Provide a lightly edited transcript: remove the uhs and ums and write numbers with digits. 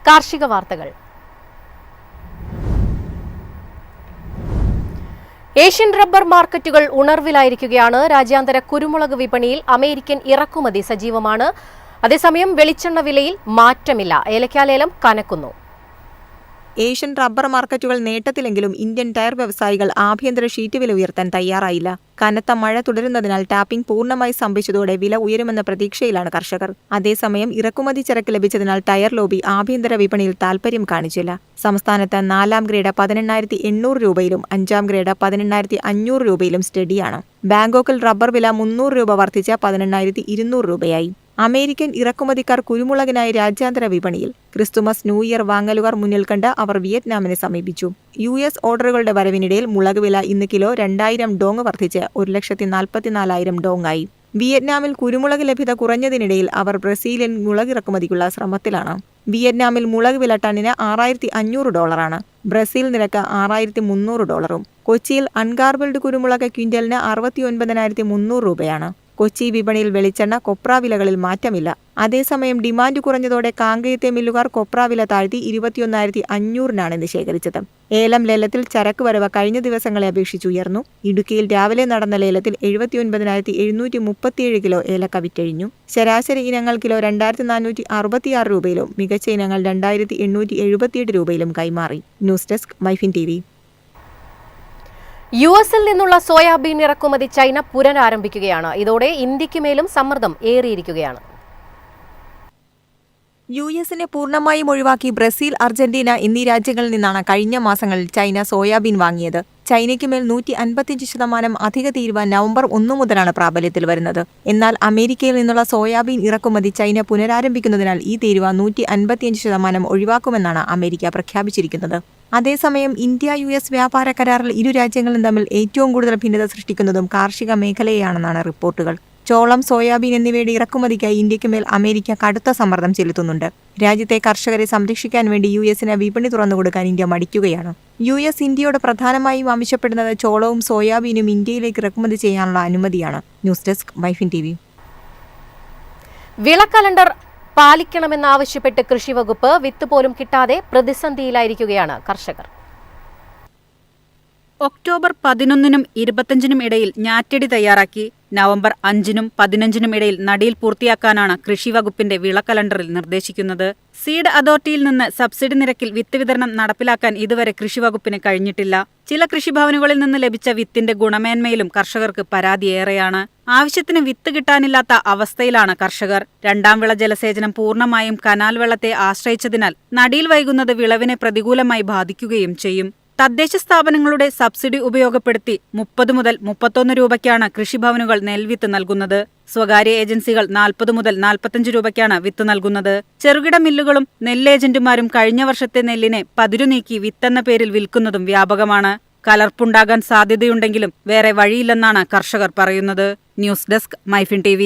കാർഷിക വാർത്തകൾ. Asian rubber മാർക്കറ്റുകൾ ഉണർവിലായിരിക്കുകയാണ്. രാജ്യാന്തര കുരുമുളക് വിപണിയിൽ അമേരിക്കൻ ഇറക്കുമതി സജീവമാണ്. അതേസമയം വെളിച്ചെണ്ണ വിലയിൽ മാറ്റമില്ല. ഏലക്കാലേലം കനക്കുന്നു. ഏഷ്യൻ റബ്ബർ മാർക്കറ്റുകൾ നേട്ടത്തിലെങ്കിലും ഇന്ത്യൻ ടയർ വ്യവസായികൾ ആഭ്യന്തര ഷീറ്റ് വില ഉയർത്താൻ തയ്യാറായില്ല. കനത്ത മഴ തുടരുന്നതിനാൽ ടാപ്പിംഗ് പൂർണ്ണമായി സ്തംഭിച്ചതോടെ വില ഉയരുമെന്ന പ്രതീക്ഷയിലാണ് കർഷകർ. അതേസമയം ഇറക്കുമതി ചരക്ക് ലഭിച്ചതിനാൽ ടയർ ലോബി ആഭ്യന്തര വിപണിയിൽ താൽപര്യം കാണിച്ചില്ല. സംസ്ഥാനത്ത് 4ാം ഗ്രേഡ് 18,800 രൂപയിലും 5ാം ഗ്രേഡ് 18,500 രൂപയിലും സ്റ്റഡിയാണ്. ബാങ്കോക്കിൽ റബ്ബർ വില 300 രൂപ വർദ്ധിച്ച 18,200 രൂപയായി. അമേരിക്കൻ ഇറക്കുമതിക്കാർ കുരുമുളകിനായി രാജ്യാന്തര വിപണിയിൽ. ക്രിസ്തുമസ് ന്യൂ ഇയർ വാങ്ങലുകാർ മുന്നിൽ കണ്ട് അവർ വിയറ്റ്നാമിനെ സമീപിച്ചു. US ഓർഡറുകളുടെ വരവിനിടയിൽ മുളക് വില ഇന്ന് കിലോ 2000 ഡോങ് വർദ്ധിച്ച് 1,44,000 ഡോങ്ങായി. വിയറ്റ്നാമിൽ കുരുമുളക് ലഭ്യത കുറഞ്ഞതിനിടയിൽ അവർ ബ്രസീലിയൻ മുളക് ഇറക്കുമതിക്കുള്ള ശ്രമത്തിലാണ്. വിയറ്റ്നാമിൽ മുളക് വില ടണ്ണിന് $6,500, ബ്രസീൽ നിരക്ക് $6,300. കൊച്ചിയിൽ അൺഗാർബിൾഡ് കുരുമുളക് ക്വിന്റലിന് 69,300 രൂപയാണ്. കൊച്ചി വിപണിയിൽ വെളിച്ചെണ്ണ, കൊപ്ര വിലകളിൽ മാറ്റമില്ല. അതേസമയം ഡിമാൻഡ് കുറഞ്ഞതോടെ കാങ്കയത്തെ മില്ലുകാർ കൊപ്ര വില താഴ്ത്തി 21,500 ശേഖരിച്ചത്. ഏലം ലേലത്തിൽ ചരക്ക് വരവ് കഴിഞ്ഞ ദിവസങ്ങളെ അപേക്ഷിച്ച് ഉയർന്നു. ഇടുക്കിയിൽ രാവിലെ നടന്ന ലേലത്തിൽ 79,737 കിലോ ഏലക്ക വിറ്റഴിഞ്ഞു. ശരാശരി ഇനങ്ങൾ കിലോ 2,466 രൂപയിലും മികച്ച ഇനങ്ങൾ 2,878 രൂപയിലും കൈമാറി. News desk myfin TV. US-ൽ നിന്നുള്ള സോയാബീൻ ഇറക്കുമതി ചൈന പുനരാരംഭിക്കുകയാണ്. ഇതോടെ ഇന്ത്യക്ക് മേലും സമ്മർദ്ദം ഏറിയിരിക്കുകയാണ്. US-നെ പൂർണ്ണമായും ഒഴിവാക്കി ബ്രസീൽ, അർജന്റീന എന്നീ രാജ്യങ്ങളിൽ നിന്നാണ് കഴിഞ്ഞ മാസങ്ങളിൽ ചൈന സോയാബീൻ വാങ്ങിയത്. ചൈനയ്ക്ക് മേൽ 155% അധിക തീരുവ നവംബർ 1 മുതലാണ് പ്രാബല്യത്തിൽ വരുന്നത്. എന്നാൽ അമേരിക്കയിൽ നിന്നുള്ള സോയാബീൻ ഇറക്കുമതി ചൈന പുനരാരംഭിക്കുന്നതിനാൽ ഈ തീരുവ 155% ഒഴിവാക്കുമെന്നാണ് അമേരിക്ക പ്രഖ്യാപിച്ചിരിക്കുന്നത്. അതേസമയം ഇന്ത്യ-US വ്യാപാര കരാറിൽ ഇരു രാജ്യങ്ങളും തമ്മിൽ ഏറ്റവും കൂടുതൽ ഭിന്നത സൃഷ്ടിക്കുന്നതും കാർഷിക മേഖലയെയാണെന്നാണ് റിപ്പോർട്ടുകൾ. ചോളം, സോയാബീൻ എന്നിവയുടെ ഇറക്കുമതിക്കായി ഇന്ത്യക്ക് മേൽ അമേരിക്ക കടുത്ത സമ്മർദ്ദം ചെലുത്തുന്നുണ്ട്. രാജ്യത്തെ കർഷകരെ സംരക്ഷിക്കാൻ വേണ്ടി US-ന് വിപണി തുറന്നുകൊടുക്കാൻ ഇന്ത്യ മടിക്കുകയാണ്. US ഇന്ത്യയോട് പ്രധാനമായും ആവശ്യപ്പെടുന്നത് ചോളവും സോയാബീനും ഇന്ത്യയിലേക്ക് ഇറക്കുമതി ചെയ്യാനുള്ള അനുമതിയാണ്. News desk myfin TV. വിള കലണ്ടർ പാലിക്കണമെന്നാവശ്യപ്പെട്ട് കൃഷിവകുപ്പ് വിത്ത് പോലും കിട്ടാതെ പ്രതിസന്ധിയിലായിരിക്കുകയാണ് കർഷകർ. ഒക്ടോബർ 11-നും 25-നും ഇടയിൽ ഞാറ്റടി തയ്യാറാക്കി നവംബർ 5-നും 15-നും ഇടയിൽ നടീൽ പൂർത്തിയാക്കാനാണ് കൃഷിവകുപ്പിന്റെ വിള കലണ്ടറിൽ നിർദ്ദേശിക്കുന്നത്. സീഡ് അതോറിറ്റിയിൽ നിന്ന് സബ്സിഡി നിരക്കിൽ വിത്ത് വിതരണം നടപ്പിലാക്കാൻ ഇതുവരെ കൃഷിവകുപ്പിന് കഴിഞ്ഞിട്ടില്ല. ചില കൃഷിഭവനുകളിൽ നിന്ന് ലഭിച്ച വിത്തിന്റെ ഗുണമേന്മയിലും കർഷകർക്ക് പരാതിയേറെയാണ്. ആവശ്യത്തിന് വിത്ത് കിട്ടാനില്ലാത്ത അവസ്ഥയിലാണ് കർഷകർ. രണ്ടാം വിള ജലസേചനം പൂർണ്ണമായും കനാൽ വെള്ളത്തെ ആശ്രയിച്ചതിനാൽ നടീൽ വൈകുന്നത് വിളവിനെ പ്രതികൂലമായി ബാധിക്കുകയും ചെയ്യും. തദ്ദേശ സ്ഥാപനങ്ങളുടെ സബ്സിഡി ഉപയോഗപ്പെടുത്തി 30 മുതൽ 31 രൂപയ്ക്കാണ് കൃഷിഭവനുകൾ നെൽവിത്ത് നൽകുന്നത്. സ്വകാര്യ ഏജൻസികൾ 40 മുതൽ 45 രൂപയ്ക്കാണ് വിത്ത് നൽകുന്നത്. ചെറുകിട മില്ലുകളും നെല്ലേജന്റുമാരും കഴിഞ്ഞ വർഷത്തെ നെല്ലിനെ പതിരു നീക്കി വിത്തെന്ന പേരിൽ വിൽക്കുന്നതും വ്യാപകമാണ്. കലർപ്പുണ്ടാകാൻ സാധ്യതയുണ്ടെങ്കിലും വേറെ വഴിയില്ലെന്നാണ് കർഷകർ പറയുന്നത്. News desk myfin TV.